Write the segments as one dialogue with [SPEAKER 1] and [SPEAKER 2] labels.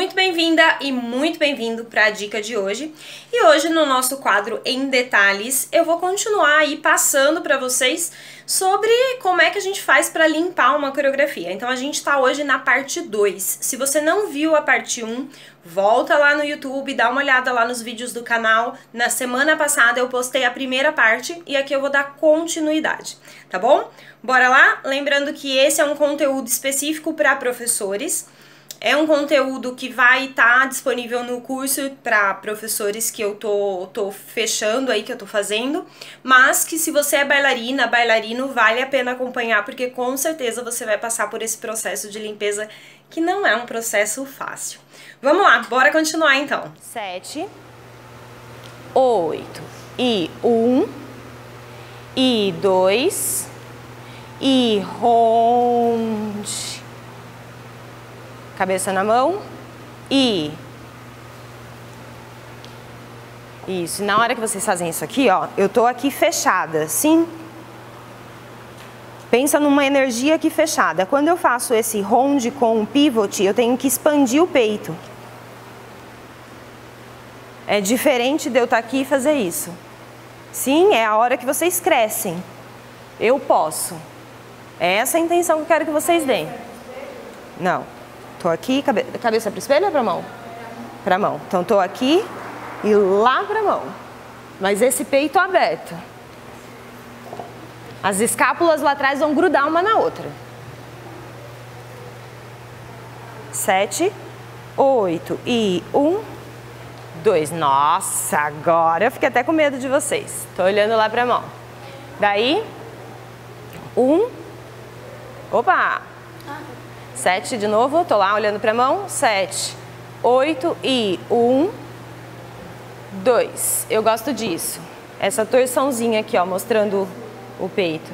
[SPEAKER 1] muito bem-vinda e muito bem-vindo para a dica de hoje. E hoje no nosso quadro Em Detalhes, eu vou continuar aí passando para vocês sobre como é que a gente faz para limpar uma coreografia. Então a gente tá hoje na parte 2. Se você não viu a parte 1, volta lá no YouTube, dá uma olhada lá nos vídeos do canal. Na semana passada eu postei a primeira parte e aqui eu vou dar continuidade, tá bom? Bora lá? Lembrando que esse é um conteúdo específico para professores. É um conteúdo que vai estar disponível no curso para professores que eu tô fechando aí, que eu tô fazendo, mas que se você é bailarina, bailarino, vale a pena acompanhar, porque com certeza você vai passar por esse processo de limpeza, que não é um processo fácil. Vamos lá, bora continuar então. 7, 8, e 1, e 2, e ronde. Cabeça na mão e... Isso, na hora que vocês fazem isso aqui, ó, eu tô aqui fechada, sim? Pensa numa energia aqui fechada. Quando eu faço esse ronde com um pivot, eu tenho que expandir o peito. É diferente de eu estar aqui e fazer isso. Sim, é a hora que vocês crescem. Eu posso. É essa a intenção que eu quero que vocês deem. Não. Tô aqui, cabeça para o espelho ou para a mão? Para a mão. Então, tô aqui e lá para a mão. Mas esse peito aberto. As escápulas lá atrás vão grudar uma na outra. 7, 8 e 1, 2. Nossa, agora eu fiquei até com medo de vocês. Tô olhando lá para a mão. Daí, 1. Opa! 7 de novo, tô lá olhando pra mão, 7, 8 e 1, 2. Eu gosto disso. Essa torçãozinha aqui, ó, mostrando o peito.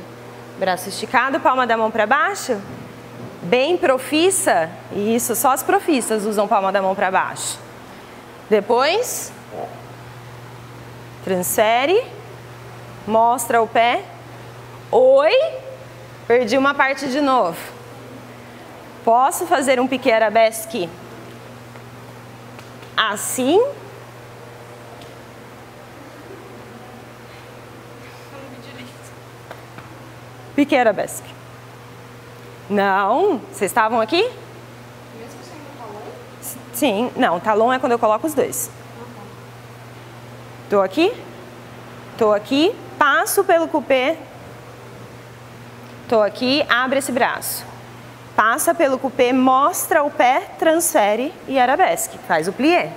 [SPEAKER 1] Braço esticado, palma da mão pra baixo. Bem profissa. Isso, só as profissas usam palma da mão pra baixo. Depois, transfere, mostra o pé. Oi, perdi uma parte de novo. Posso fazer um piqué arabesque assim? Piqué arabesque. Não, vocês estavam aqui?
[SPEAKER 2] Mesmo sem o talão?
[SPEAKER 1] Sim, não, talão é quando eu coloco os dois. Tô aqui, passo pelo cupê. Tô aqui, abre esse braço. Passa pelo cupê, mostra o pé, transfere e arabesque. Faz o plié.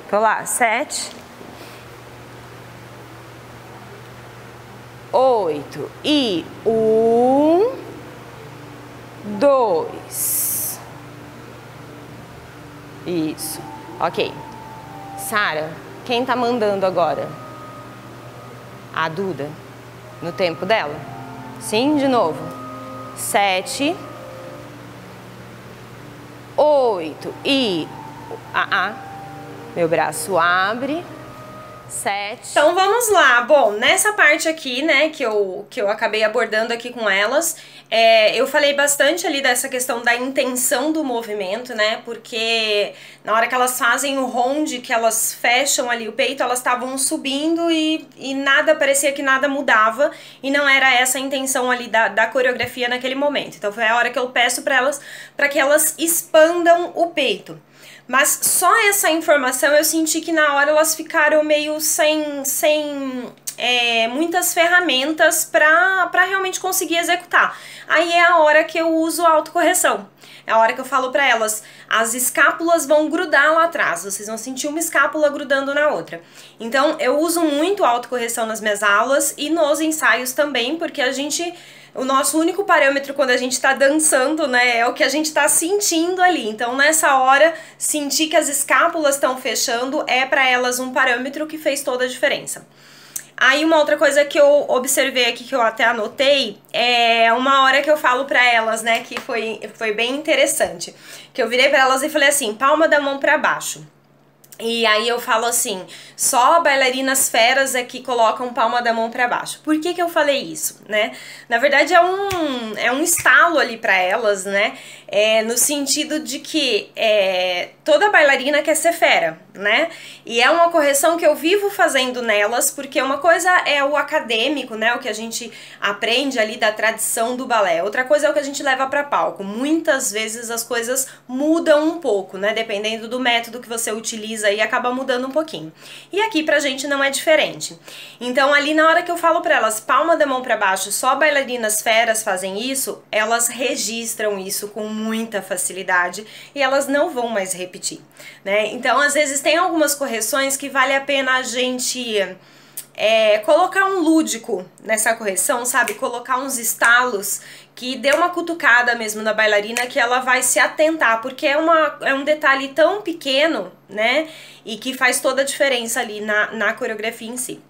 [SPEAKER 1] Tô lá, 7, 8 e 1, 2. Isso. Ok. Sara, quem tá mandando agora? A Duda. No tempo dela? Sim, de novo. 7, 8 e... meu braço abre. 7. Então vamos lá. Bom, nessa parte aqui, né, que eu acabei abordando aqui com elas, eu falei bastante ali dessa questão da intenção do movimento, né, porque na hora que elas fazem o ronde, que elas fecham ali o peito, elas estavam subindo e nada, parecia que nada mudava, e não era essa a intenção ali da coreografia naquele momento. Então foi a hora que eu peço para que elas expandam o peito. Mas só essa informação eu senti que na hora elas ficaram meio sem muitas ferramentas para realmente conseguir executar. Aí é a hora que eu uso a autocorreção. É a hora que eu falo para elas, as escápulas vão grudar lá atrás, vocês vão sentir uma escápula grudando na outra. Então eu uso muito a autocorreção nas minhas aulas e nos ensaios também, porque o nosso único parâmetro quando a gente tá dançando, né, é o que a gente tá sentindo ali. Então, nessa hora, sentir que as escápulas estão fechando é para elas um parâmetro que fez toda a diferença. Aí, uma outra coisa que eu observei aqui, que eu até anotei, é uma hora que eu falo pra elas, né, que foi bem interessante. Que eu virei pra elas e falei assim, palma da mão pra baixo. E aí eu falo assim, só bailarinas feras é que colocam palma da mão pra baixo. Por que que eu falei isso, né? Na verdade é um estalo ali pra elas, né? No sentido de que toda bailarina quer ser fera, né? E é uma correção que eu vivo fazendo nelas, porque uma coisa é o acadêmico, né? O que a gente aprende ali da tradição do balé. Outra coisa é o que a gente leva pra palco. Muitas vezes as coisas mudam um pouco, né? Dependendo do método que você utiliza e acaba mudando um pouquinho. E aqui pra gente não é diferente. Então ali na hora que eu falo pra elas, palma da mão pra baixo, só bailarinas feras fazem isso, elas registram isso com muita facilidade e elas não vão mais repetir, né? Então às vezes tem algumas correções que vale a pena a gente colocar um lúdico nessa correção, sabe? Colocar uns estalos que dê uma cutucada mesmo na bailarina que ela vai se atentar, porque é um detalhe tão pequeno, né? E que faz toda a diferença ali na coreografia em si.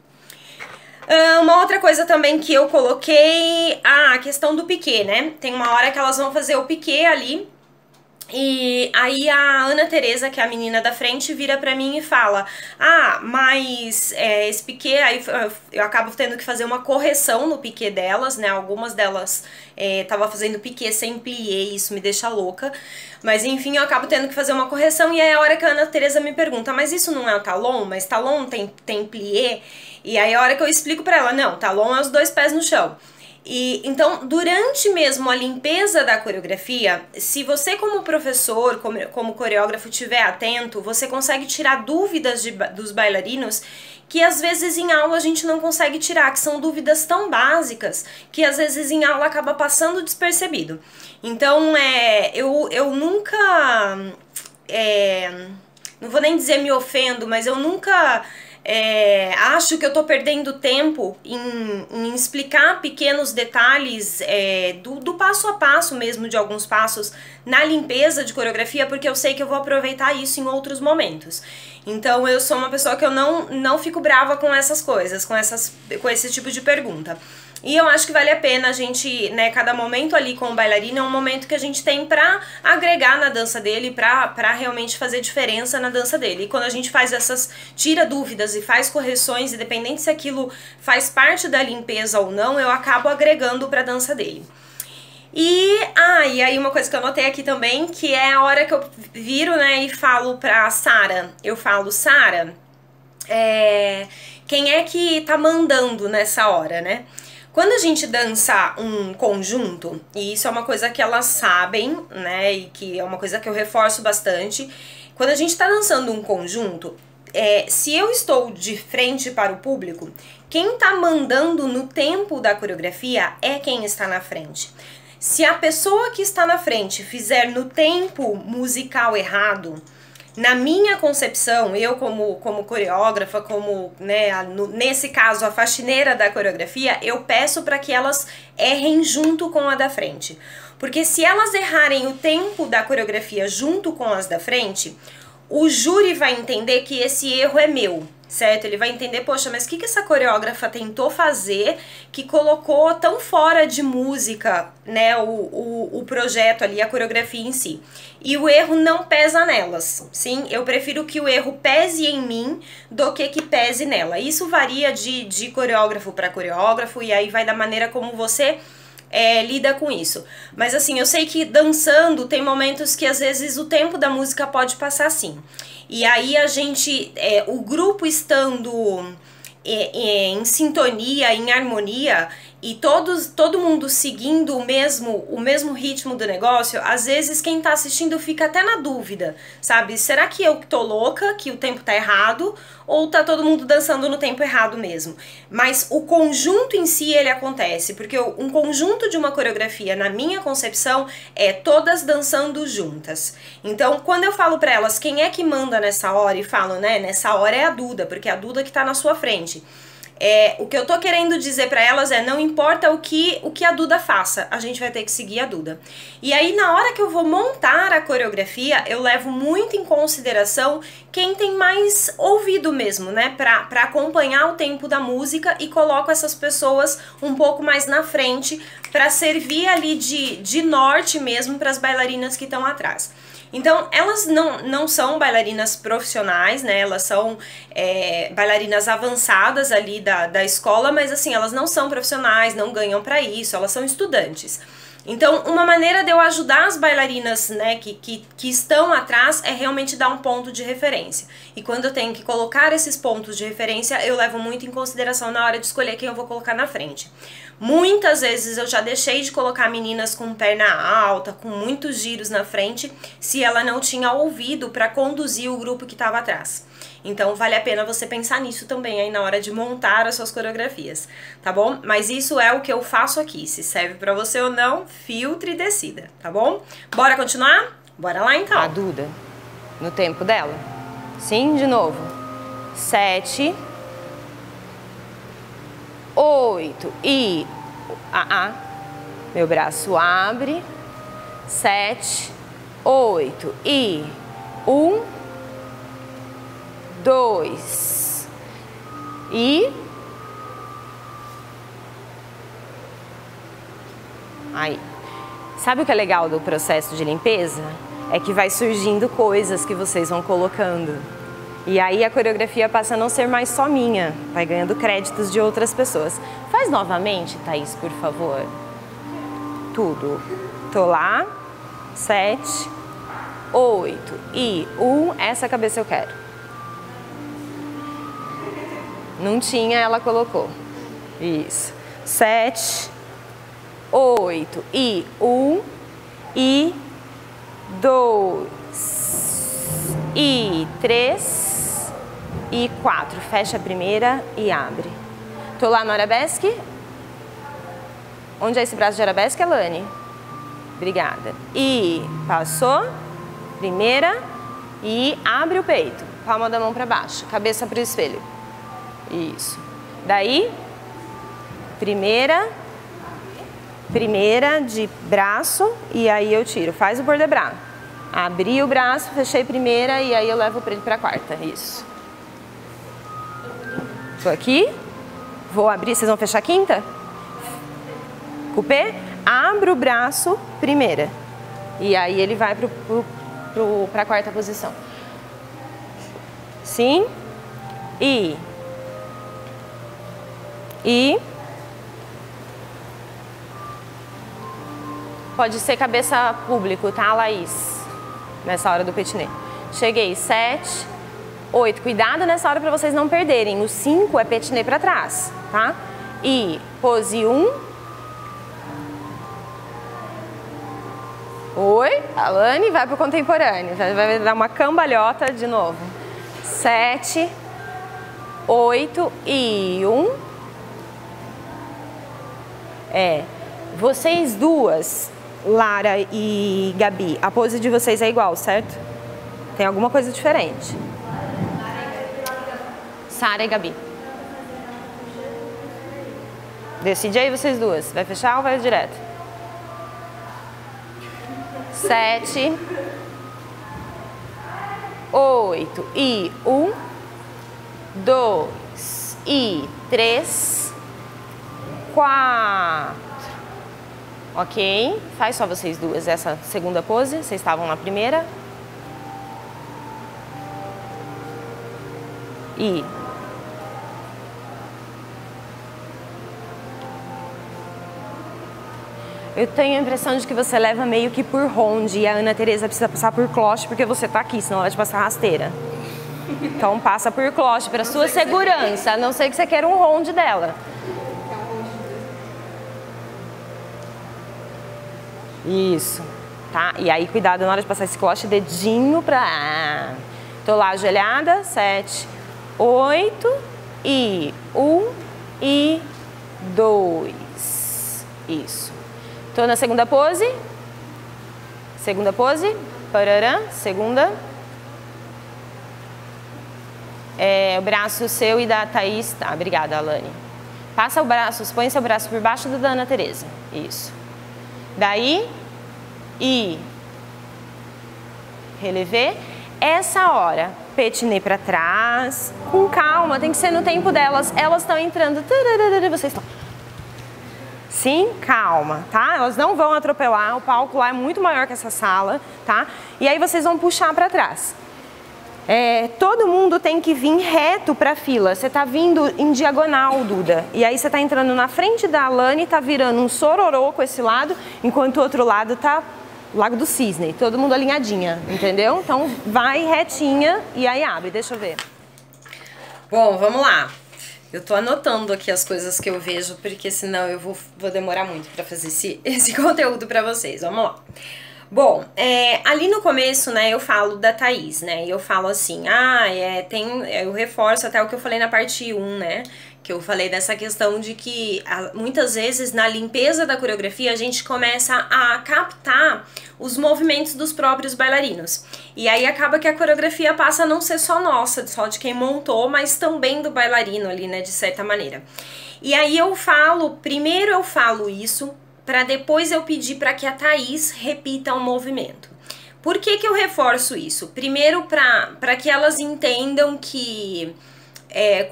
[SPEAKER 1] Uma outra coisa também que eu coloquei, a questão do piquê, né? Tem uma hora que elas vão fazer o piquê ali, e aí a Ana Tereza, que é a menina da frente, vira pra mim e fala: ah, mas esse piquê, aí eu acabo tendo que fazer uma correção no piquê delas, né? Algumas delas tava fazendo piquê sem plié, isso me deixa louca. Mas enfim, eu acabo tendo que fazer uma correção, e aí é a hora que a Ana Tereza me pergunta: mas isso não é o talon? Mas talon tem plié? E aí a hora que eu explico pra ela: não, talon é os dois pés no chão. E então, durante mesmo a limpeza da coreografia, se você como professor, como coreógrafo estiver atento, você consegue tirar dúvidas dos bailarinos que às vezes em aula a gente não consegue tirar, que são dúvidas tão básicas que às vezes em aula acaba passando despercebido. Então, eu nunca, não vou nem dizer me ofendo, mas eu nunca... acho que eu tô perdendo tempo em explicar pequenos detalhes do passo a passo mesmo, de alguns passos na limpeza de coreografia, porque eu sei que eu vou aproveitar isso em outros momentos. Então eu sou uma pessoa que eu não fico brava com essas coisas, com esse tipo de pergunta. E eu acho que vale a pena a gente, né, cada momento ali com o bailarino é um momento que a gente tem pra agregar na dança dele, pra realmente fazer diferença na dança dele. E quando a gente faz tira dúvidas e faz correções, independente se aquilo faz parte da limpeza ou não, eu acabo agregando pra dança dele. E aí uma coisa que eu notei aqui também, que é a hora que eu viro, né, e falo pra Sara, eu falo: Sara, quem é que tá mandando nessa hora, né? Quando a gente dança um conjunto, e isso é uma coisa que elas sabem, né, e que é uma coisa que eu reforço bastante, quando a gente tá dançando um conjunto, se eu estou de frente para o público, quem tá mandando no tempo da coreografia é quem está na frente. Se a pessoa que está na frente fizer no tempo musical errado, na minha concepção, eu como coreógrafa, né, nesse caso a faxineira da coreografia, eu peço para que elas errem junto com a da frente. Porque se elas errarem o tempo da coreografia junto com as da frente, o júri vai entender que esse erro é meu, certo? Ele vai entender: poxa, mas o que essa coreógrafa tentou fazer que colocou tão fora de música, né, o projeto ali, a coreografia em si. E o erro não pesa nelas, sim? Eu prefiro que o erro pese em mim do que pese nela. Isso varia de coreógrafo para coreógrafo, e aí vai da maneira como você lida com isso. Mas assim, eu sei que dançando tem momentos que às vezes o tempo da música pode passar assim. E aí a gente, o grupo estando em sintonia, em harmonia, e todo mundo seguindo o mesmo ritmo do negócio, às vezes quem tá assistindo fica até na dúvida, sabe? Será que eu tô louca, que o tempo tá errado, ou tá todo mundo dançando no tempo errado mesmo? Mas o conjunto em si, ele acontece, porque um conjunto de uma coreografia, na minha concepção, é todas dançando juntas. Então, quando eu falo pra elas quem é que manda nessa hora, e falo, né, nessa hora é a Duda, porque é a Duda que tá na sua frente. O que eu tô querendo dizer pra elas não importa o que a Duda faça, a gente vai ter que seguir a Duda. E aí, na hora que eu vou montar a coreografia, eu levo muito em consideração quem tem mais ouvido mesmo, né, pra acompanhar o tempo da música, e coloco essas pessoas um pouco mais na frente pra servir ali de norte mesmo pras bailarinas que estão atrás. Então, elas não são bailarinas profissionais, né? Elas são bailarinas avançadas ali da escola, mas assim, elas não são profissionais, não ganham pra isso, elas são estudantes. Então, uma maneira de eu ajudar as bailarinas, né, que estão atrás é realmente dar um ponto de referência. E quando eu tenho que colocar esses pontos de referência, eu levo muito em consideração na hora de escolher quem eu vou colocar na frente. Muitas vezes eu já deixei de colocar meninas com perna alta, com muitos giros na frente, se ela não tinha ouvido para conduzir o grupo que estava atrás. Então vale a pena você pensar nisso também aí na hora de montar as suas coreografias, tá bom? Mas isso é o que eu faço aqui, se serve pra você ou não, filtre e decida, tá bom? Bora continuar? Bora lá então.
[SPEAKER 3] A Duda, no tempo dela. Sim, de novo. 7, 8 e... Meu braço abre. 7, 8 e... 1... 2 e aí. Sabe o que é legal do processo de limpeza? É que vai surgindo coisas que vocês vão colocando. E aí a coreografia passa a não ser mais só minha, vai ganhando créditos de outras pessoas. Faz novamente, Thaís, por favor. Tudo. Tô lá. 7, 8 e 1. Essa cabeça eu quero. Não tinha, ela colocou. Isso. 7, 8 e 1 e 2 e 3 e 4. Fecha a primeira e abre. Tô lá no arabesque. Onde é esse braço de arabesque, Elane? Obrigada. E passou. Primeira e abre o peito. Palma da mão para baixo. Cabeça pro espelho. Isso. Daí, primeira de braço e aí eu tiro. Faz o bordebras. Abri o braço, fechei primeira e aí eu levo ele pra quarta. Isso. Tô aqui. Vou abrir. Vocês vão fechar a quinta? Coupé. Abro o braço, primeira. E aí ele vai pra quarta posição. Sim. E pode ser cabeça público, tá, Laís? Nessa hora do petiné. Cheguei, 7, 8. Cuidado nessa hora pra vocês não perderem. O 5 é petiné pra trás, tá? E pose 1. Oi, Alane, vai pro contemporâneo. Vai dar uma cambalhota de novo. 7, 8 e 1. Vocês duas, Lara e Gabi, a pose de vocês é igual, certo? Tem alguma coisa diferente? Sara e Gabi. Decide aí vocês duas. Vai fechar ou vai direto? 7, 8 e 1, 2 e 3, 4. Ok? Faz só vocês duas essa segunda pose. Vocês estavam na primeira. E eu tenho a impressão de que você leva meio que por ronde e a Ana Tereza precisa passar por cloche porque você tá aqui, senão ela vai te passar rasteira. Então passa por cloche para sua segurança, a não ser que você queira um ronde dela. Isso, tá? E aí cuidado na hora de passar esse cloche, dedinho pra... Tô lá ajoelhada, 7, 8 e 1 e 2. Isso. Tô na segunda pose. Segunda pose. Parará. Segunda. O braço seu e da Thaís. Tá, obrigada, Alane. Passa o braço, põe seu braço por baixo do da Ana Tereza. Isso. Daí, e relevé. Essa hora, petiné pra trás, com calma, tem que ser no tempo delas. Elas estão entrando, vocês estão. assim, calma, tá? Elas não vão atropelar, o palco lá é muito maior que essa sala, tá? E aí vocês vão puxar pra trás. Todo mundo tem que vir reto pra fila. Você tá vindo em diagonal, Duda. E aí você tá entrando na frente da Alane, tá virando um sororô com esse lado, enquanto o outro lado tá Lago do Cisne. Todo mundo alinhadinha, entendeu? Então vai retinha e aí abre, deixa eu ver.
[SPEAKER 1] Bom, vamos lá. Eu tô anotando aqui as coisas que eu vejo, porque senão eu vou demorar muito pra fazer esse conteúdo pra vocês. Vamos lá. Bom, ali no começo, né, eu falo da Thaís, né, e eu falo assim, eu reforço até o que eu falei na parte 1, né, que eu falei dessa questão de que muitas vezes na limpeza da coreografia a gente começa a captar os movimentos dos próprios bailarinos. E aí acaba que a coreografia passa a não ser só nossa, só de quem montou, mas também do bailarino ali, né, de certa maneira. E aí primeiro eu falo isso, para depois eu pedir para que a Thaís repita o movimento. Por que que eu reforço isso? Primeiro para que elas entendam que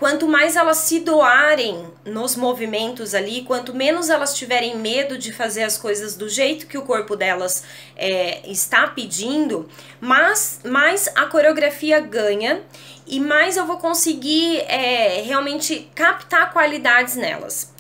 [SPEAKER 1] quanto mais elas se doarem nos movimentos ali, quanto menos elas tiverem medo de fazer as coisas do jeito que o corpo delas está pedindo, mais a coreografia ganha e mais eu vou conseguir realmente captar qualidades nelas.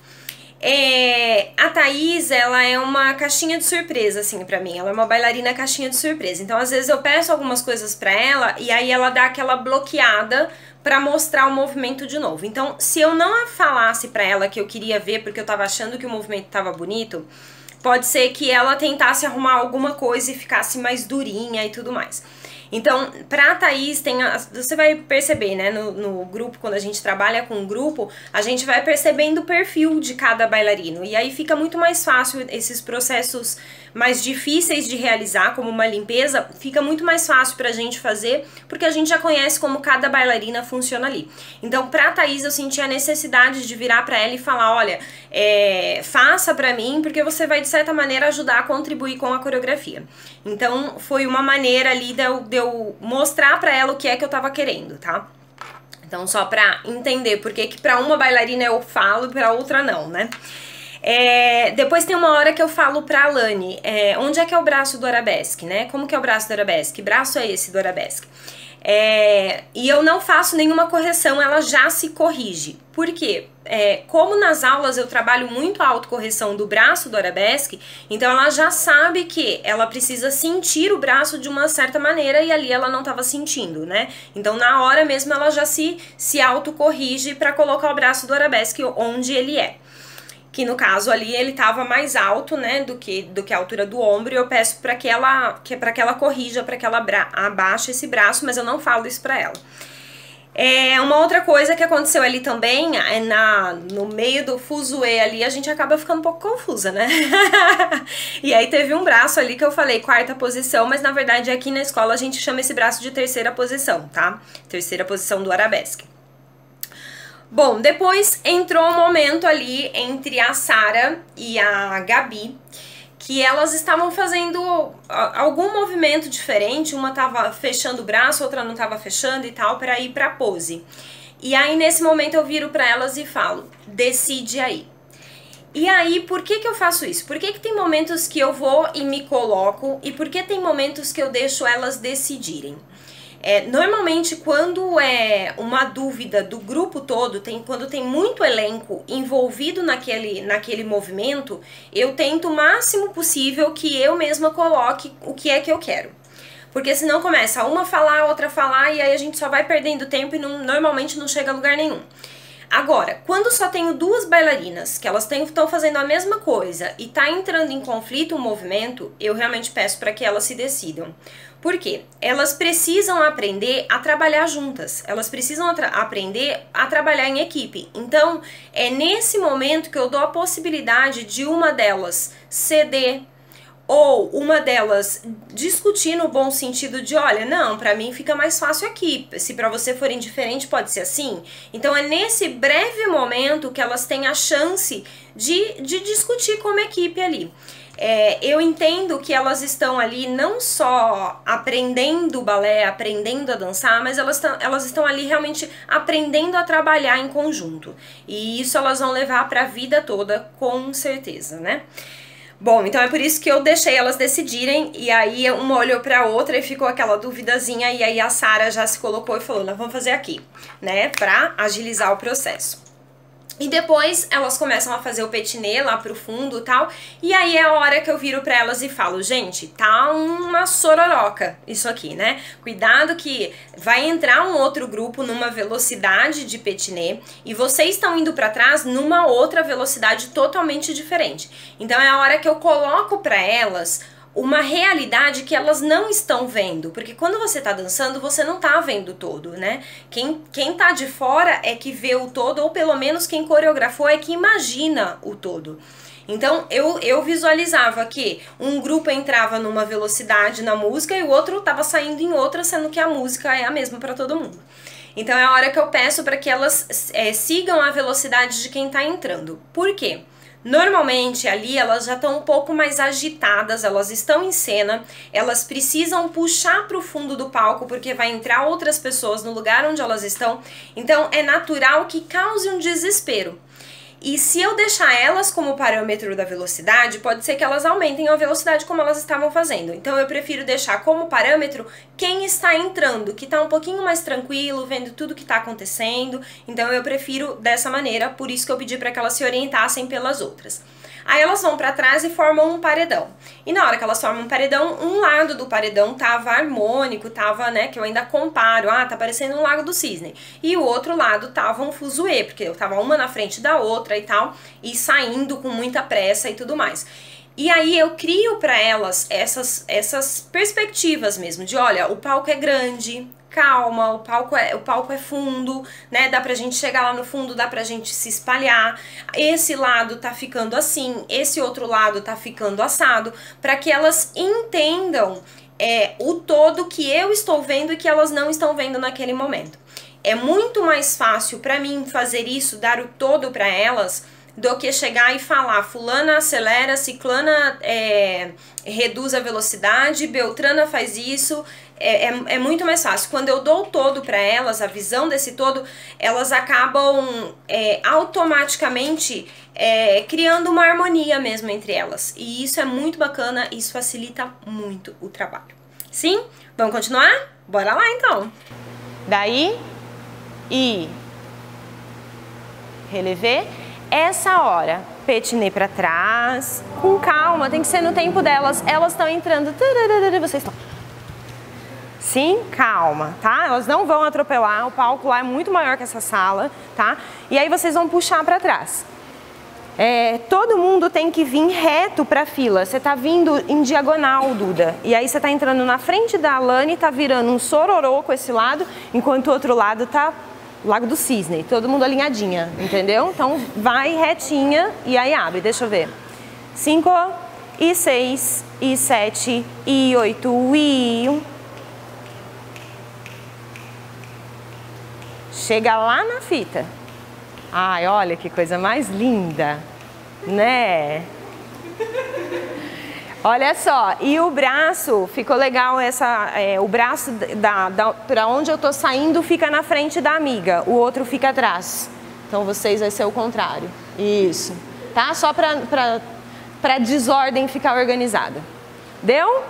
[SPEAKER 1] A Thaís, ela é uma caixinha de surpresa, assim, pra mim. Ela é uma bailarina caixinha de surpresa. Então, às vezes eu peço algumas coisas pra ela e aí ela dá aquela bloqueada pra mostrar o movimento de novo. Então, se eu não falasse pra ela que eu queria ver porque eu tava achando que o movimento tava bonito, pode ser que ela tentasse arrumar alguma coisa e ficasse mais durinha e tudo mais. Então, pra Thaís, você vai perceber, né, no grupo, quando a gente trabalha com um grupo, a gente vai percebendo o perfil de cada bailarino. E aí fica muito mais fácil esses processos mais difíceis de realizar, como uma limpeza, fica muito mais fácil pra gente fazer, porque a gente já conhece como cada bailarina funciona ali. Então, pra Thaís, eu senti a necessidade de virar pra ela e falar, olha, faça pra mim, porque você vai, de certa maneira, ajudar a contribuir com a coreografia. Então, foi uma maneira ali de eu mostrar pra ela o que é que eu tava querendo, tá? Então, só pra entender por que pra uma bailarina eu falo e pra outra não, né? Depois tem uma hora que eu falo pra Alane, onde é que é o braço do arabesque, né? Como que é o braço do arabesque? Que braço é esse do arabesque? E eu não faço nenhuma correção, ela já se corrige. Por quê? Como nas aulas eu trabalho muito a autocorreção do braço do arabesque, então ela já sabe que ela precisa sentir o braço de uma certa maneira e ali ela não estava sentindo, né? Então na hora mesmo ela já se autocorrige para colocar o braço do arabesque onde ele é. Que no caso ali ele tava mais alto, né, do que a altura do ombro, e eu peço para que ela corrija, para que ela abaixe esse braço, mas eu não falo isso pra ela. Uma outra coisa que aconteceu ali também, no meio do fuzuê ali, a gente acaba ficando um pouco confusa, né? E aí teve um braço ali que eu falei quarta posição, mas na verdade aqui na escola a gente chama esse braço de terceira posição, tá? Terceira posição do arabesque. Bom, depois entrou um momento ali entre a Sara e a Gabi, que elas estavam fazendo algum movimento diferente, uma tava fechando o braço, outra não tava fechando e tal, para ir pra pose. E aí nesse momento eu viro pra elas e falo, decide aí. E aí, por que que eu faço isso? Por que que tem momentos que eu vou e me coloco e por que tem momentos que eu deixo elas decidirem? Normalmente, quando é uma dúvida do grupo todo, quando tem muito elenco envolvido naquele movimento, eu tento o máximo possível que eu mesma coloque o que é que eu quero. Porque senão começa uma falar, a outra falar, e aí a gente só vai perdendo tempo e normalmente não chega a lugar nenhum. Agora, quando só tenho duas bailarinas, que elas estão fazendo a mesma coisa e tá entrando em conflito o movimento, eu realmente peço para que elas se decidam. Por quê? Elas precisam aprender a trabalhar juntas, elas precisam aprender a trabalhar em equipe. Então, é nesse momento que eu dou a possibilidade de uma delas ceder, ou uma delas discutir no bom sentido de, olha, não, pra mim fica mais fácil aqui, se pra você for indiferente pode ser assim. Então é nesse breve momento que elas têm a chance de discutir como equipe ali. eu entendo que elas estão ali não só aprendendo balé, aprendendo a dançar, mas elas estão ali realmente aprendendo a trabalhar em conjunto. E isso elas vão levar para a vida toda, com certeza, né? Bom, então é por isso que eu deixei elas decidirem, e aí uma olhou pra outra e ficou aquela duvidazinha, e aí a Sara já se colocou e falou, nós vamos fazer aqui, né, pra agilizar o processo. E depois elas começam a fazer o petinê lá pro fundo e tal, e aí é a hora que eu viro pra elas e falo, gente, tá uma sororoca isso aqui, né? Cuidado que vai entrar um outro grupo numa velocidade de petinê e vocês estão indo pra trás numa outra velocidade totalmente diferente. Então é a hora que eu coloco pra elas uma realidade que elas não estão vendo, porque quando você tá dançando, você não tá vendo o todo, né? Quem tá de fora é que vê o todo, ou pelo menos quem coreografou é que imagina o todo. Então eu visualizava que um grupo entrava numa velocidade na música e o outro tava saindo em outra, sendo que a música é a mesma para todo mundo. Então é a hora que eu peço para que elas sigam a velocidade de quem tá entrando. Por quê? Normalmente ali elas já estão um pouco mais agitadas, elas estão em cena, elas precisam puxar para o fundo do palco porque vai entrar outras pessoas no lugar onde elas estão, então é natural que cause um desespero. E se eu deixar elas como parâmetro da velocidade, pode ser que elas aumentem a velocidade como elas estavam fazendo. Então eu prefiro deixar como parâmetro quem está entrando, que está um pouquinho mais tranquilo, vendo tudo que está acontecendo. Então eu prefiro dessa maneira, por isso que eu pedi para que elas se orientassem pelas outras. Aí elas vão pra trás e formam um paredão. E na hora que elas formam um paredão, um lado do paredão tava harmônico, tava, né, que eu ainda comparo, tá parecendo um Lago do Cisne. E o outro lado tava um fuzuê, porque eu tava uma na frente da outra e tal, e saindo com muita pressa e tudo mais. E aí eu crio pra elas essas perspectivas mesmo, de olha, o palco é grande, calma, o palco é fundo, né? Dá pra gente chegar lá no fundo, dá pra gente se espalhar. Esse lado tá ficando assim, esse outro lado tá ficando assado, para que elas entendam o todo que eu estou vendo e que elas não estão vendo naquele momento. É muito mais fácil pra mim fazer isso, dar o todo pra elas, do que chegar e falar, fulana acelera, ciclana reduz a velocidade, beltrana faz isso. É muito mais fácil. Quando eu dou o todo para elas, a visão desse todo, elas acabam automaticamente criando uma harmonia mesmo entre elas. E isso é muito bacana, isso facilita muito o trabalho. Sim? Vamos continuar? Bora lá então!
[SPEAKER 3] Daí, e relevé. Essa hora, petinei pra trás, com calma, tem que ser no tempo delas. Elas estão entrando, vocês estão... Sim, calma, tá? Elas não vão atropelar, o palco lá é muito maior que essa sala, tá? E aí vocês vão puxar pra trás. Todo mundo tem que vir reto pra fila. Você tá vindo em diagonal, Duda. E aí você tá entrando na frente da Alane, tá virando um sororô com esse lado, enquanto o outro lado tá... Lago do Cisne, todo mundo alinhadinha, entendeu? Então vai retinha e aí abre, deixa eu ver. 5, e 6, e 7, e 8, e 1. Chega lá na fita. Ai, olha que coisa mais linda, né? Olha só, e o braço, ficou legal o braço pra onde eu tô saindo fica na frente da amiga, o outro fica atrás. Então vocês vai ser o contrário. Isso, tá? Só pra desordem ficar organizada. Deu?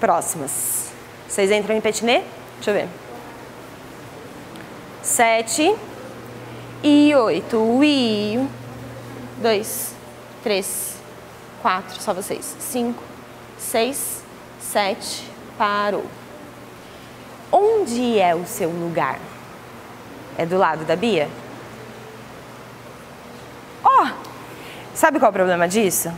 [SPEAKER 3] Próximas. Vocês entram em petinê? Deixa eu ver. 7 e 8 e 1, 2, 3, 4, só vocês. 5, 6, 7, parou. Onde é o seu lugar? É do lado da Bia? Ó, sabe qual é o problema disso?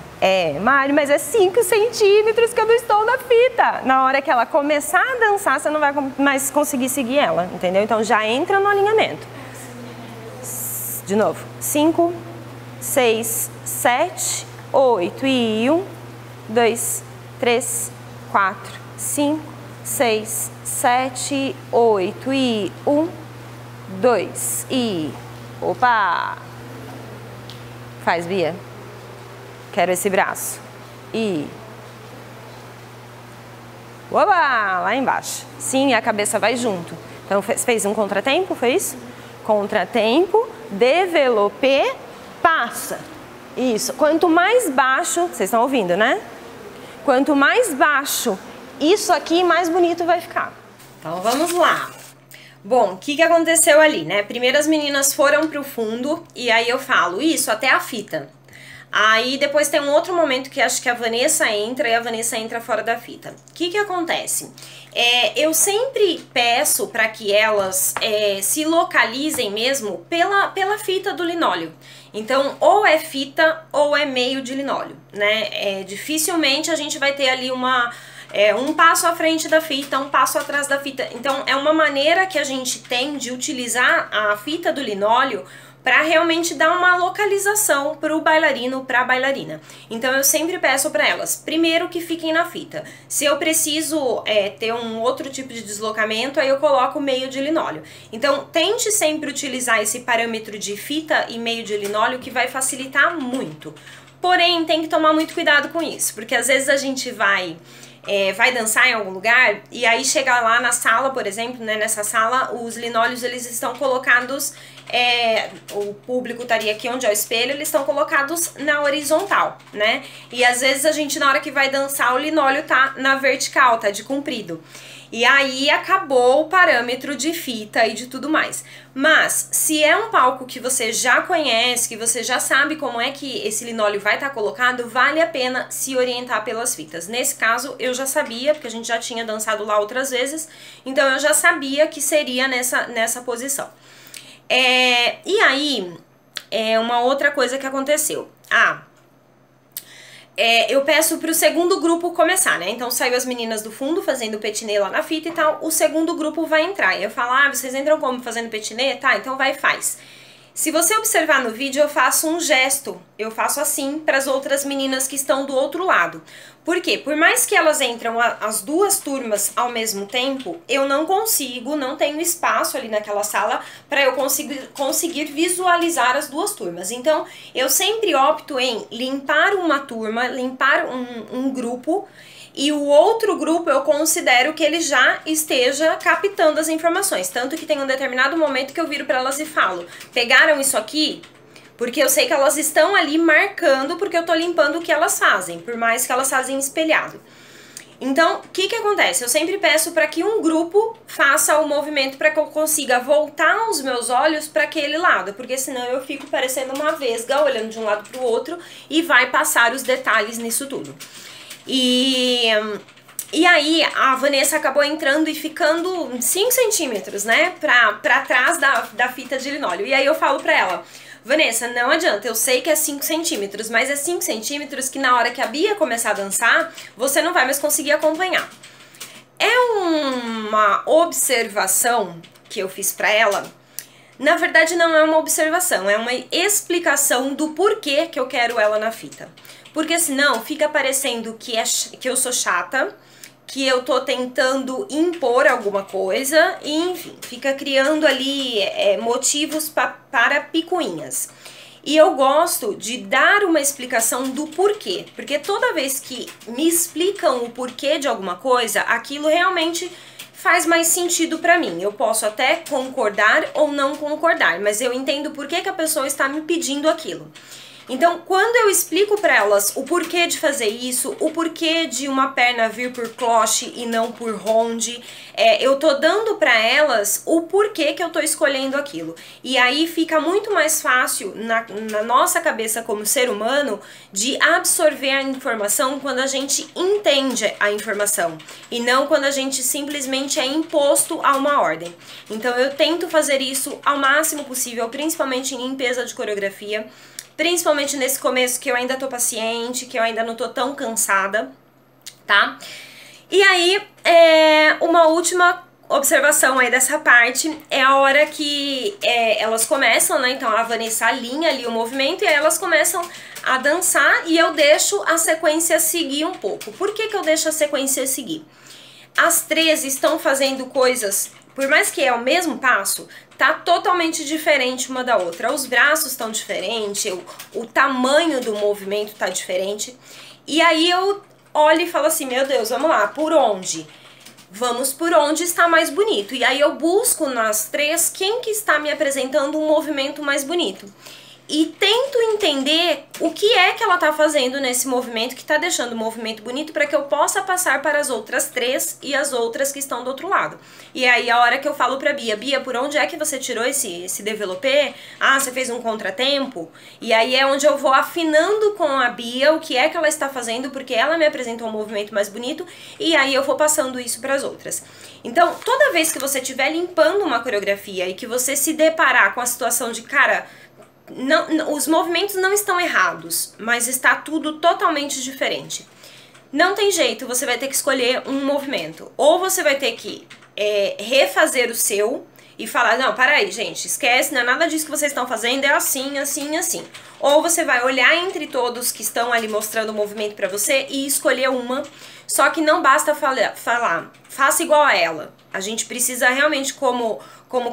[SPEAKER 3] Mari, mas é 5 centímetros que eu não estou na fita. Na hora que ela começar a dançar, você não vai mais conseguir seguir ela, entendeu? Então já entra no alinhamento. De novo. 5, 6, 7, 8 e 1, 2, 3, 4, 5, 6, 7, 8 e 1, 2 e... Opa! Faz, Bia. Quero esse braço. e... Oba! Lá embaixo. Sim, a cabeça vai junto. Então, fez um contratempo, foi isso? Contratempo, développé, passa. Isso. Quanto mais baixo, vocês estão ouvindo, né? Quanto mais baixo isso aqui, mais bonito vai ficar.
[SPEAKER 1] Então, vamos lá. Bom, o que aconteceu ali, né? Primeiro as meninas foram pro fundo e aí eu falo isso até a fita. Aí depois tem um outro momento que acho que a Vanessa entra e a Vanessa entra fora da fita. O que acontece? Eu sempre peço para que elas se localizem mesmo pela fita do linóleo. Então, ou é fita ou é meio de linóleo, né? Dificilmente a gente vai ter ali um passo à frente da fita, um passo atrás da fita. Então, é uma maneira que a gente tem de utilizar a fita do linóleo para realmente dar uma localização para o bailarino, para a bailarina. Então eu sempre peço para elas, primeiro que fiquem na fita. Se eu preciso ter um outro tipo de deslocamento, aí eu coloco meio de linóleo. Então tente sempre utilizar esse parâmetro de fita e meio de linóleo, que vai facilitar muito. Porém, tem que tomar muito cuidado com isso, porque às vezes a gente vai dançar em algum lugar e aí chega lá na sala, por exemplo, né, nessa sala os linóleos eles estão colocados, o público estaria aqui onde é o espelho, eles estão colocados na horizontal, né, e às vezes a gente na hora que vai dançar o linóleo tá na vertical, tá de comprido. E aí acabou o parâmetro de fita e de tudo mais. Mas, se é um palco que você já conhece, que você já sabe como é que esse linóleo vai estar colocado, vale a pena se orientar pelas fitas. Nesse caso, eu já sabia, porque a gente já tinha dançado lá outras vezes, então eu já sabia que seria nessa posição. E aí, uma outra coisa que aconteceu. Eu peço pro segundo grupo começar, né? Então saiu as meninas do fundo fazendo petinê lá na fita e tal, o segundo grupo vai entrar. E eu falo, vocês entram como fazendo petinê? Tá, então vai e faz. Se você observar no vídeo, eu faço um gesto, eu faço assim para as outras meninas que estão do outro lado. Por quê? Por mais que elas entram as duas turmas ao mesmo tempo, eu não tenho espaço ali naquela sala para eu conseguir visualizar as duas turmas. Então, eu sempre opto em limpar uma turma, limpar um grupo, e o outro grupo eu considero que ele já esteja captando as informações. Tanto que tem um determinado momento que eu viro para elas e falo, pegaram isso aqui? Porque eu sei que elas estão ali marcando, porque eu tô limpando o que elas fazem, por mais que elas fazem espelhado. Então, o que acontece? Eu sempre peço para que um grupo faça o movimento para que eu consiga voltar os meus olhos para aquele lado, porque senão eu fico parecendo uma vesga, olhando de um lado para o outro, e vai passar os detalhes nisso tudo. E aí a Vanessa acabou entrando e ficando 5 centímetros, né, pra trás da fita de linóleo. E aí eu falo pra ela, Vanessa, não adianta, eu sei que é 5 centímetros, mas é 5 centímetros que na hora que a Bia começar a dançar, você não vai mais conseguir acompanhar. É uma observação que eu fiz pra ela. Na verdade não é uma observação, é uma explicação do porquê que eu quero ela na fita. Porque senão fica parecendo que eu sou chata, que eu tô tentando impor alguma coisa, e enfim, fica criando ali motivos para picuinhas. E eu gosto de dar uma explicação do porquê, porque toda vez que me explicam o porquê de alguma coisa, aquilo realmente faz mais sentido pra mim. Eu posso até concordar ou não concordar, mas eu entendo por que a pessoa está me pedindo aquilo. Então, quando eu explico para elas o porquê de fazer isso, o porquê de uma perna vir por cloche e não por ronde, eu tô dando para elas o porquê que eu tô escolhendo aquilo. E aí fica muito mais fácil na nossa cabeça como ser humano de absorver a informação quando a gente entende a informação e não quando a gente simplesmente é imposto a uma ordem. Então, eu tento fazer isso ao máximo possível, principalmente em limpeza de coreografia. Principalmente nesse começo que eu ainda tô paciente, que eu ainda não tô tão cansada, tá? E aí, uma última observação aí dessa parte é a hora que elas começam, né? Então a Vanessa alinha ali o movimento e aí elas começam a dançar e eu deixo a sequência seguir um pouco. Por que eu deixo a sequência seguir? As três estão fazendo coisas, por mais que é o mesmo passo, tá totalmente diferente uma da outra. Os braços estão diferentes, o tamanho do movimento tá diferente. E aí eu olho e falo assim, meu Deus, vamos lá, por onde? Vamos por onde está mais bonito. E aí eu busco nas 3 quem que está me apresentando um movimento mais bonito. E tento entender o que é que ela tá fazendo nesse movimento, que tá deixando o movimento bonito, para que eu possa passar para as outras 3 e as outras que estão do outro lado. E aí a hora que eu falo pra Bia, Bia, por onde é que você tirou esse développé? Ah, você fez um contratempo? E aí é onde eu vou afinando com a Bia o que é que ela está fazendo, porque ela me apresentou um movimento mais bonito, e aí eu vou passando isso para as outras. Então, toda vez que você estiver limpando uma coreografia e que você se deparar com a situação de, cara, os movimentos não estão errados, mas está tudo totalmente diferente. Não tem jeito, você vai ter que escolher um movimento. Ou você vai ter que refazer o seu e falar, não, para aí, gente, esquece, não é nada disso que vocês estão fazendo, é assim, assim, assim. Ou você vai olhar entre todos que estão ali mostrando o movimento para você e escolher uma, só que não basta falar, faça igual a ela. A gente precisa realmente, como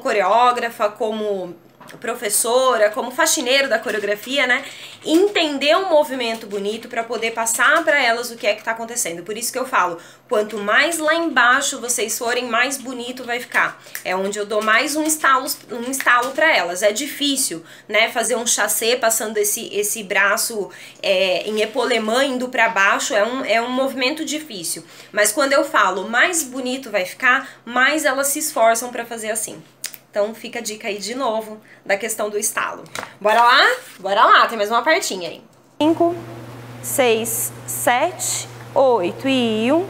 [SPEAKER 1] coreógrafa, como professora, como faxineiro da coreografia, né, entender um movimento bonito para poder passar para elas o que é que tá acontecendo. Por isso que eu falo, quanto mais lá embaixo vocês forem, mais bonito vai ficar. É onde eu dou mais um estalo para elas. É difícil, né, fazer um chassé passando esse braço em épaule-main indo para baixo, é um movimento difícil. Mas quando eu falo mais bonito vai ficar, mais elas se esforçam para fazer assim. Então fica a dica aí de novo da questão do estalo. Bora lá? Bora lá, tem mais uma partinha aí.
[SPEAKER 3] 5, 6, 7, 8 e 1,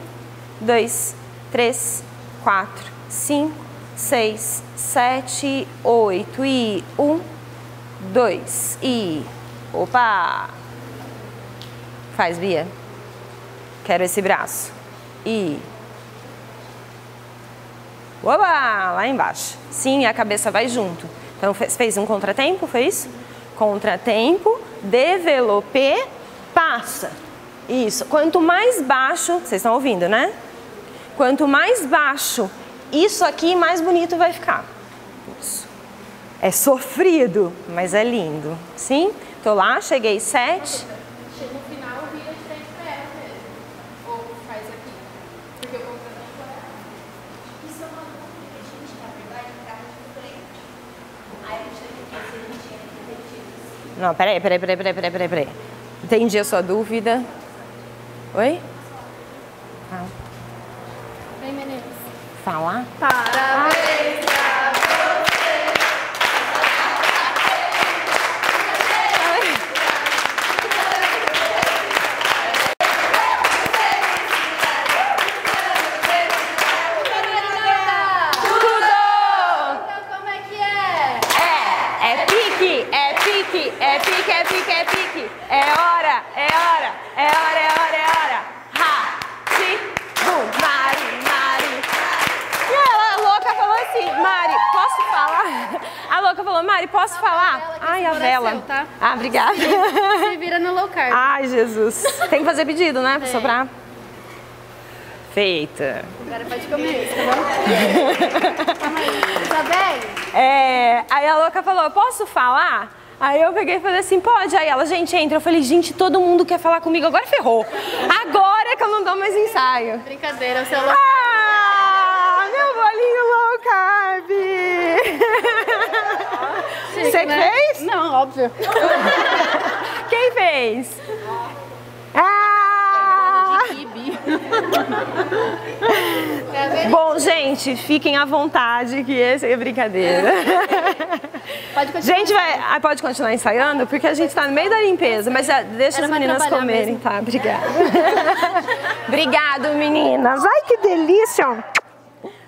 [SPEAKER 3] 2, 3, 4, 5, 6, 7, 8 e 1, 2 e... Opa! Faz, Bia. Quero esse braço. E... Oba! Lá embaixo. Sim, a cabeça vai junto. Então, fez um contratempo, foi isso? Contratempo, développé, passa. Isso. Quanto mais baixo, vocês estão ouvindo, né? Quanto mais baixo isso aqui, mais bonito vai ficar. Isso. É sofrido, mas é lindo. Sim? Tô lá, cheguei 7.
[SPEAKER 2] No final, vira de frente pra ela mesmo. Ou faz aqui. Porque o contratempo é... Isso é uma dúvida que a gente, na verdade, ficava de frente. Aí a gente tem que ver se a gente tinha repetido.
[SPEAKER 3] Não, peraí. Entendi a sua dúvida. Oi? Ah.
[SPEAKER 2] Vem, meninas.
[SPEAKER 3] Fala.
[SPEAKER 2] Parabéns pra você. Então como é que é?
[SPEAKER 3] É pique. É hora. Ha, ti, bum, Mari. E ela, a louca, falou assim, Mari, posso falar? A louca falou, Mari, posso falar? Ai, a vela.
[SPEAKER 2] Seu, tá?
[SPEAKER 3] Ah, obrigada.
[SPEAKER 2] Se vira no low carb.
[SPEAKER 3] Ai, Jesus. Tem que fazer pedido, né, pra sobrar? Feita.
[SPEAKER 2] Agora pode comer isso, tá bom? Tá bem?
[SPEAKER 3] Aí a louca falou, posso falar? Aí eu peguei e falei assim, pode? Aí ela, gente, entra. Eu falei, gente, todo mundo quer falar comigo, agora ferrou. Agora é que eu não dou mais ensaio.
[SPEAKER 2] Brincadeira, o seu low carb.
[SPEAKER 3] Ah, meu bolinho low carb.
[SPEAKER 2] Chique,
[SPEAKER 3] Você que
[SPEAKER 2] né?
[SPEAKER 3] fez?
[SPEAKER 2] Não, óbvio.
[SPEAKER 3] Quem fez? Ah!
[SPEAKER 2] De kibe.
[SPEAKER 3] Bom, gente, fiquem à vontade que esse é brincadeira.
[SPEAKER 2] Pode continuar.
[SPEAKER 3] Gente, pode continuar ensaiando? Porque a gente tá no meio da limpeza, mas deixa
[SPEAKER 2] Era
[SPEAKER 3] as
[SPEAKER 2] pra
[SPEAKER 3] meninas
[SPEAKER 2] trabalhar
[SPEAKER 3] comerem,
[SPEAKER 2] mesmo.
[SPEAKER 3] tá? Obrigada. Obrigado, meninas. Ai, que delícia.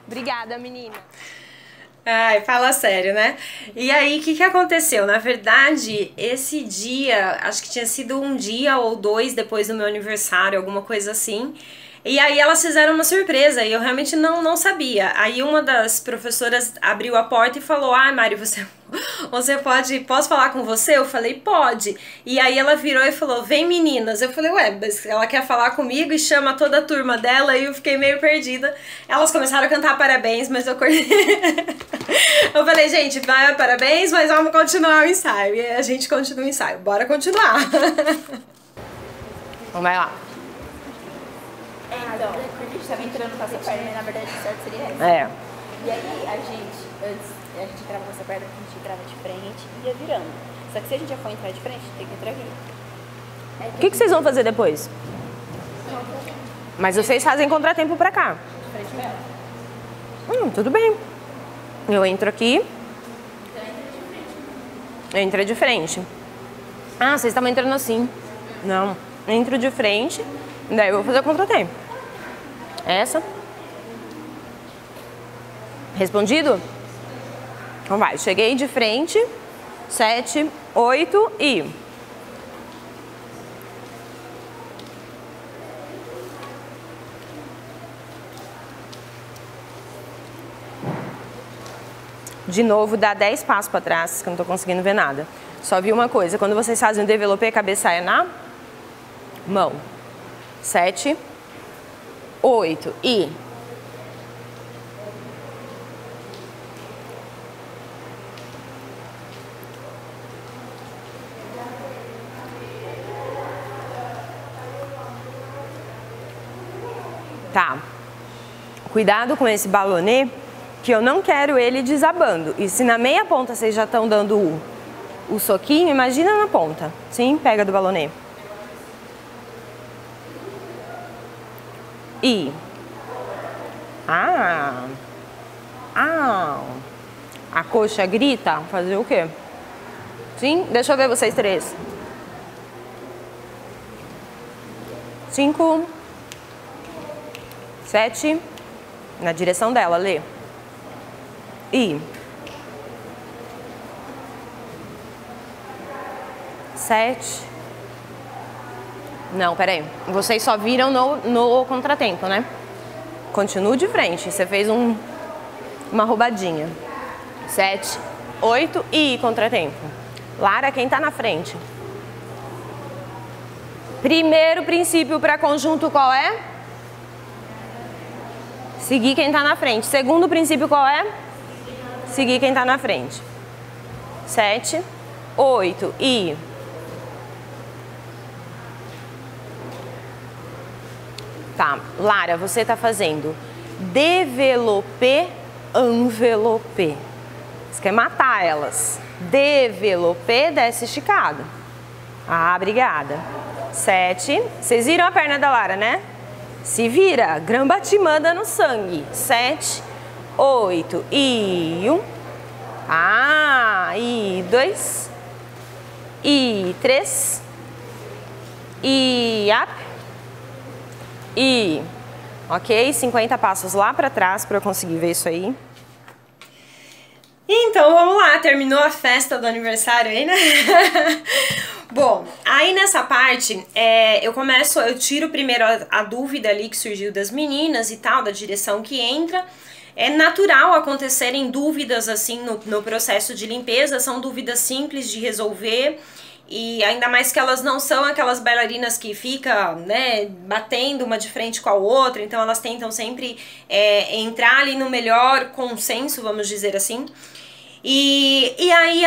[SPEAKER 3] Obrigada, menina.
[SPEAKER 1] Ai, fala sério, né? E aí, o que aconteceu? Na verdade, esse dia, acho que tinha sido um dia ou 2 depois do meu aniversário, alguma coisa assim. E aí elas fizeram uma surpresa e eu realmente não sabia. Aí uma das professoras abriu a porta e falou, ah, Mari, posso falar com você? Eu falei, pode. E aí ela virou e falou, vem meninas. Eu falei, ué, mas ela quer falar comigo e chama toda a turma dela e eu fiquei meio perdida. Elas começaram a cantar parabéns, mas eu cortei. Eu falei, gente, vai, parabéns, mas vamos continuar o ensaio. E aí a gente continua o ensaio. Bora continuar.
[SPEAKER 3] Então vai lá.
[SPEAKER 2] Então, a gente tava entrando com essa perna, né? Na verdade, o certo seria essa.
[SPEAKER 3] É.
[SPEAKER 2] E aí, a gente entrava com essa perna, a gente entrava de frente e ia virando. Só que se a gente já for entrar de frente, tem que entrar aqui.
[SPEAKER 3] O que vocês vão fazer depois? Mas vocês fazem contratempo pra cá.
[SPEAKER 2] De frente mesmo.
[SPEAKER 3] Tudo bem. Eu entro aqui. Entra de frente. Ah, vocês estavam entrando assim. Não. Entro de frente. Daí eu vou fazer o contratempo. Essa. Respondido? Então vai. Cheguei de frente. 7, 8 e... De novo, dá 10 passos para trás, que eu não tô conseguindo ver nada. Só vi uma coisa, quando vocês fazem o développé, a cabeça é na mão. 7, 8 e... Tá. Cuidado com esse ballonê, que eu não quero ele desabando. E se na meia ponta vocês já estão dando o soquinho, imagina na ponta. Sim, pega do ballonê. E... A coxa grita, fazer o quê? Sim, deixa eu ver vocês três. 5, 7, na direção dela, Lê. E 7. Não, peraí. Vocês só viram no contratempo, né? Continua de frente. Você fez uma roubadinha. 7, 8 e contratempo. Lara, quem tá na frente? Primeiro princípio para conjunto qual é? Seguir quem tá na frente. Segundo princípio qual é? Seguir quem tá na frente. 7, 8 e... Tá, Lara, você tá fazendo développé, enveloppé. Você quer matar elas. Développé, desce esticado. Ah, obrigada. 7, vocês viram a perna da Lara, né? Se vira, grambatimã dando sangue. 7, 8 e 1. E 2. E 3. E up. E, ok, 50 passos lá pra trás pra eu conseguir ver isso aí.
[SPEAKER 1] Então, vamos lá, terminou a festa do aniversário aí, né? Bom, aí nessa parte, eu tiro primeiro a dúvida ali que surgiu das meninas e tal, da direção que entra. É natural acontecerem dúvidas assim no processo de limpeza, são dúvidas simples de resolver. E ainda mais que elas não são aquelas bailarinas que ficam, né, batendo uma de frente com a outra, então elas tentam sempre entrar ali no melhor consenso, vamos dizer assim. E aí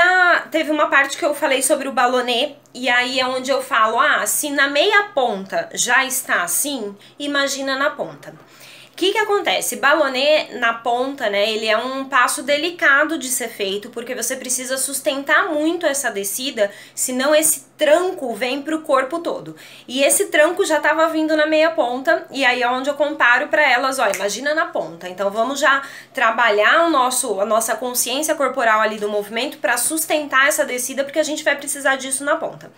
[SPEAKER 1] teve uma parte que eu falei sobre o ballonê, e aí é onde eu falo, se na meia ponta já está assim, imagina na ponta. O que acontece? Ballonê na ponta, né, ele é um passo delicado de ser feito, porque você precisa sustentar muito essa descida, senão esse tranco vem pro corpo todo. E esse tranco já tava vindo na meia ponta, e aí é onde eu comparo para elas, ó, imagina na ponta. Então vamos já trabalhar a nossa consciência corporal ali do movimento para sustentar essa descida, porque a gente vai precisar disso na ponta.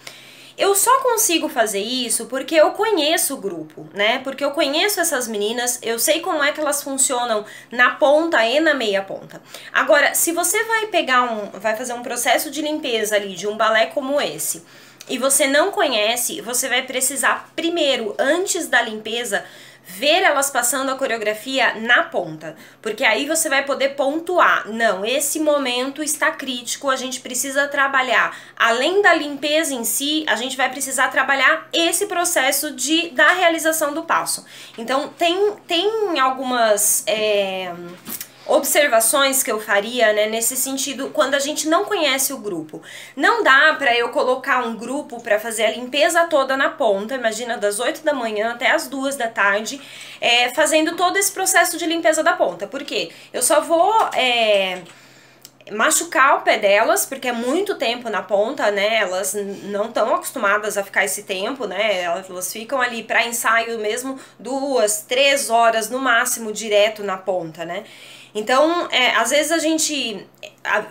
[SPEAKER 1] Eu só consigo fazer isso porque eu conheço o grupo, né? Porque eu conheço essas meninas, eu sei como é que elas funcionam na ponta e na meia ponta. Agora, se você vai fazer um processo de limpeza ali de um balé como esse, e você não conhece, você vai precisar primeiro, antes da limpeza, ver elas passando a coreografia na ponta, porque aí você vai poder pontuar, não, esse momento está crítico, a gente precisa trabalhar, além da limpeza em si, a gente vai precisar trabalhar esse processo da realização do passo. Então tem algumas observações que eu faria, né, nesse sentido, quando a gente não conhece o grupo. Não dá pra eu colocar um grupo pra fazer a limpeza toda na ponta, imagina das 8 da manhã até as 2 da tarde, fazendo todo esse processo de limpeza da ponta. Por quê? Eu só vou machucar o pé delas, porque é muito tempo na ponta, né, elas não estão acostumadas a ficar esse tempo, né, elas ficam ali para ensaio mesmo 2, 3 horas no máximo direto na ponta, né. Então, às vezes a gente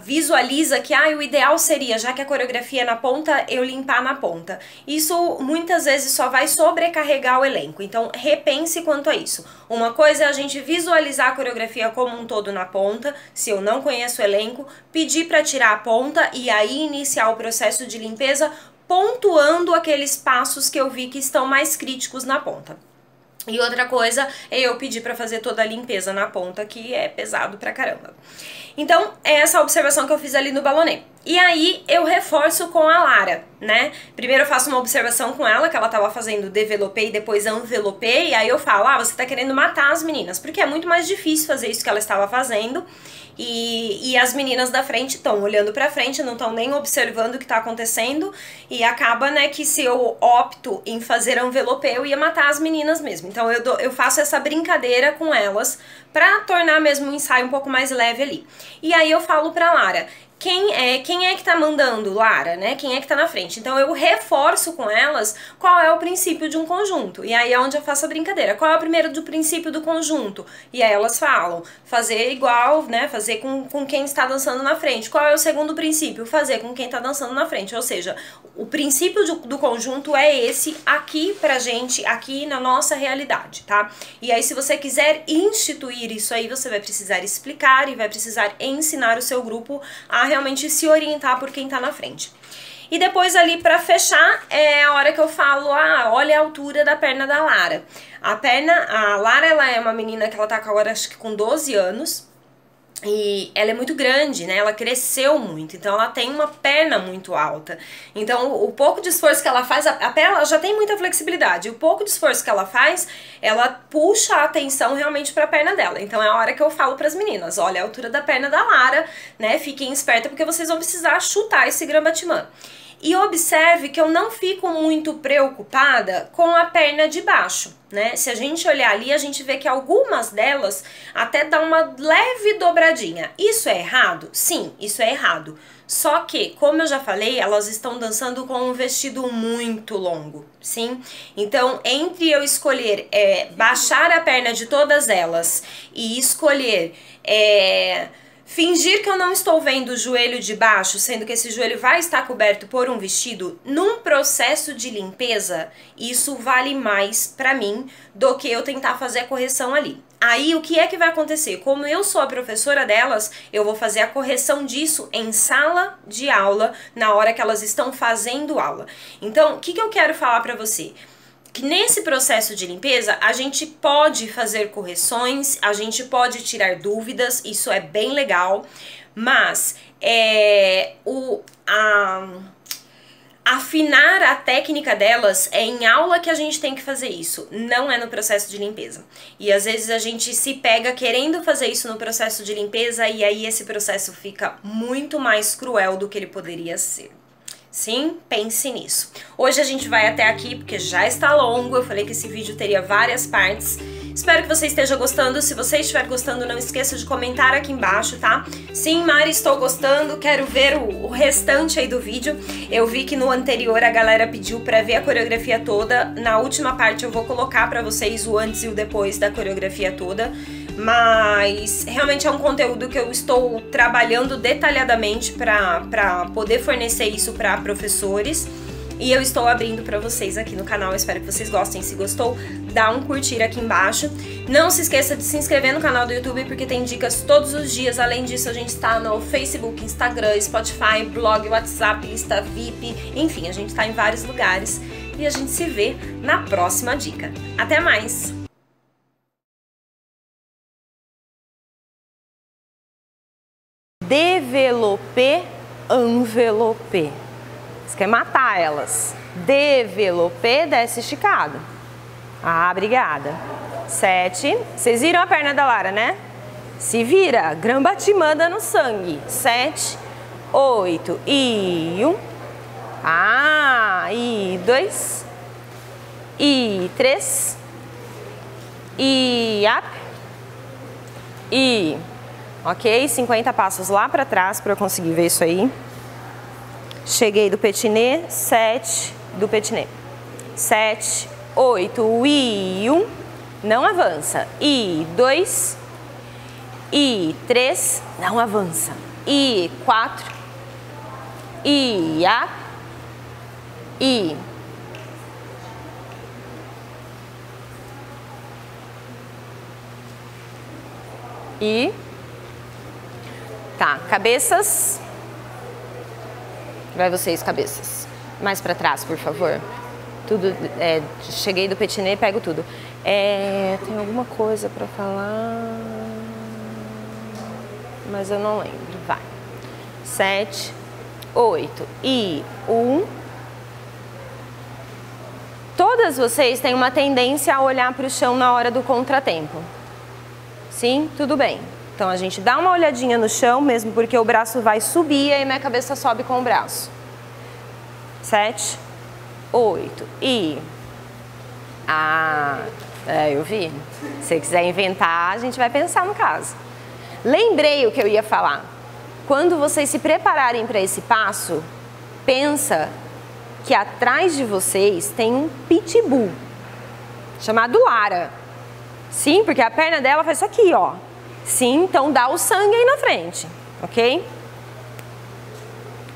[SPEAKER 1] visualiza que o ideal seria, já que a coreografia é na ponta, eu limpar na ponta. Isso muitas vezes só vai sobrecarregar o elenco, então repense quanto a isso. Uma coisa é a gente visualizar a coreografia como um todo na ponta, se eu não conheço o elenco, pedir para tirar a ponta e aí iniciar o processo de limpeza, pontuando aqueles passos que eu vi que estão mais críticos na ponta. E outra coisa é eu pedir pra fazer toda a limpeza na ponta, que é pesado pra caramba. Então, é essa observação que eu fiz ali no balonê. E aí, eu reforço com a Lara, né? Primeiro eu faço uma observação com ela, que ela tava fazendo développé e depois enveloppé, e aí eu falo, você tá querendo matar as meninas, porque é muito mais difícil fazer isso que ela estava fazendo. E as meninas da frente estão olhando pra frente, não estão nem observando o que tá acontecendo, e acaba, né, que se eu opto em fazer enveloppé, eu ia matar as meninas mesmo. Então eu faço essa brincadeira com elas pra tornar mesmo o ensaio um pouco mais leve ali. E aí eu falo pra Lara, quem é que tá mandando, Lara, né? Quem é que tá na frente? Então eu reforço com elas qual é o princípio de um conjunto. E aí é onde eu faço a brincadeira. Qual é o primeiro do princípio do conjunto? E aí elas falam, fazer igual, né? Fazer com quem está dançando na frente. Qual é o segundo princípio? Fazer com quem tá dançando na frente. Ou seja, o princípio do conjunto é esse aqui pra gente, aqui na nossa realidade, tá? E aí se você quiser instituir isso aí, você vai precisar explicar e vai precisar ensinar o seu grupo a realmente se orientar por quem tá na frente. E depois ali pra fechar é a hora que eu falo, olha a altura da perna da Lara. A Lara, ela é uma menina que ela tá agora acho que com 12 anos. E ela é muito grande, né? Ela cresceu muito, então ela tem uma perna muito alta. Então o pouco de esforço que ela faz, a perna ela já tem muita flexibilidade. O pouco de esforço que ela faz, ela puxa a atenção realmente para a perna dela. Então é a hora que eu falo para as meninas, olha a altura da perna da Lara, né? Fiquem espertas porque vocês vão precisar chutar esse Grand Battement. E observe que eu não fico muito preocupada com a perna de baixo, né? Se a gente olhar ali, a gente vê que algumas delas até dão uma leve dobradinha. Isso é errado? Sim, isso é errado. Só que, como eu já falei, elas estão dançando com um vestido muito longo, sim? Então, entre eu escolher baixar a perna de todas elas e escolher... fingir que eu não estou vendo o joelho de baixo, sendo que esse joelho vai estar coberto por um vestido, num processo de limpeza, isso vale mais pra mim do que eu tentar fazer a correção ali. Aí o que é que vai acontecer? Como eu sou a professora delas, eu vou fazer a correção disso em sala de aula, na hora que elas estão fazendo aula. Então, o que eu quero falar pra você? Que nesse processo de limpeza a gente pode fazer correções, a gente pode tirar dúvidas, isso é bem legal, mas afinar a técnica delas é em aula que a gente tem que fazer isso, não é no processo de limpeza. E às vezes a gente se pega querendo fazer isso no processo de limpeza e aí esse processo fica muito mais cruel do que ele poderia ser. Sim, pense nisso. Hoje a gente vai até aqui porque já está longo, eu falei que esse vídeo teria várias partes. Espero que você esteja gostando, se você estiver gostando não esqueça de comentar aqui embaixo, tá? Sim, Mari, estou gostando, quero ver o restante aí do vídeo. Eu vi que no anterior a galera pediu pra ver a coreografia toda, na última parte eu vou colocar pra vocês o antes e o depois da coreografia toda. Mas realmente é um conteúdo que eu estou trabalhando detalhadamente para poder fornecer isso para professores. E eu estou abrindo para vocês aqui no canal, eu espero que vocês gostem. Se gostou, dá um curtir aqui embaixo. Não se esqueça de se inscrever no canal do YouTube, porque tem dicas todos os dias. Além disso, a gente está no Facebook, Instagram, Spotify, blog, WhatsApp, lista VIP. Enfim, a gente está em vários lugares. E a gente se vê na próxima dica. Até mais!
[SPEAKER 3] Développé, enveloppé. Você quer matar elas. Développé, desce esticado. Obrigada. 7. Vocês viram a perna da Lara, né? Se vira, grambatimanda no sangue. 7, 8 e 1. E 2. E 3. E up. E, ok, 50 passos lá para trás para eu conseguir ver isso aí. Cheguei do petinê, 7 do petinê. 7, 8 e 1. Não avança. E 2. E 3. Não avança. E 4. E up. E tá, cabeças. Vai vocês, cabeças. Mais pra trás, por favor. Tudo, cheguei do petinê, pego tudo. Tem alguma coisa pra falar, mas eu não lembro. Vai. 7, 8 e 1. Todas vocês têm uma tendência a olhar para o chão na hora do contratempo. Sim? Tudo bem. Então a gente dá uma olhadinha no chão, mesmo porque o braço vai subir e aí minha cabeça sobe com o braço. 7, 8 e... eu vi. Se você quiser inventar, a gente vai pensar no caso. Lembrei o que eu ia falar. Quando vocês se prepararem para esse passo, pensa que atrás de vocês tem um pitbull chamado Lara. Sim, porque a perna dela faz isso aqui, ó. Sim, então dá o sangue aí na frente, ok?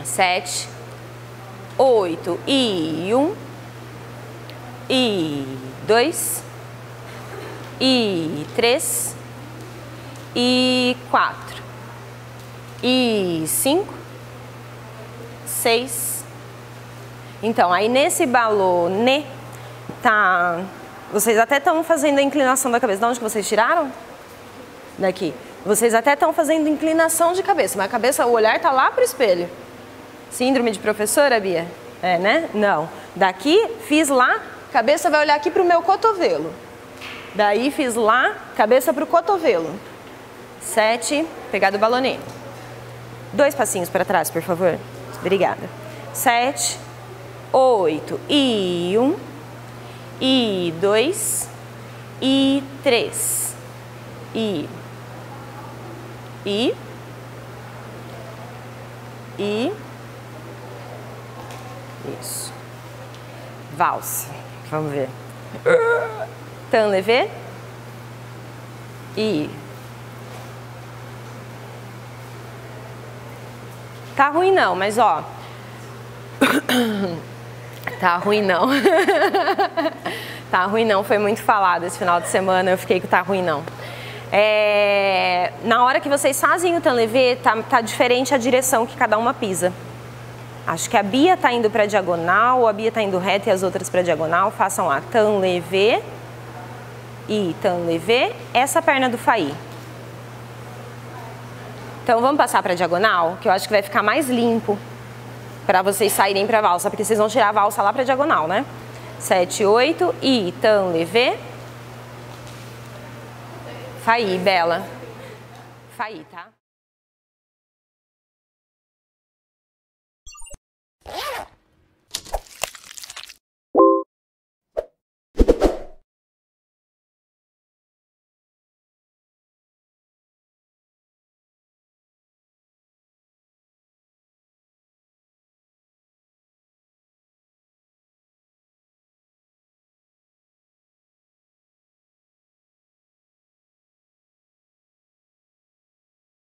[SPEAKER 3] 7, 8 e 1. E 2. E 3. E 4. E 5. 6. Então, aí nesse balonê, tá... Vocês até estão fazendo a inclinação da cabeça. De onde que vocês tiraram? Daqui. Vocês até estão fazendo inclinação de cabeça, mas a cabeça, o olhar tá lá pro espelho. Síndrome de professora, Bia? Né? Não. Daqui, fiz lá, cabeça vai olhar aqui pro meu cotovelo. Daí, fiz lá, cabeça pro cotovelo. 7, pegar do balonê. 2 passinhos para trás, por favor. Obrigada. 7, 8 e 1. E 2. E 3. E isso. Valsa. Vamos ver. Tan levé. E tá ruim não, mas ó. Tá ruim não. Tá ruim não, foi muito falado esse final de semana, eu fiquei que tá ruim não. Na hora que vocês fazem o tan levé, tá diferente a direção que cada uma pisa. Acho que a Bia tá indo pra diagonal, a Bia tá indo reta e as outras pra diagonal. Façam lá, tan levé e tan levé, essa perna do faí. Então vamos passar pra diagonal, que eu acho que vai ficar mais limpo para vocês saírem pra valsa, porque vocês vão tirar a valsa lá pra diagonal, né? 7, 8 e tan levé. Faí, Bela. Faí, tá?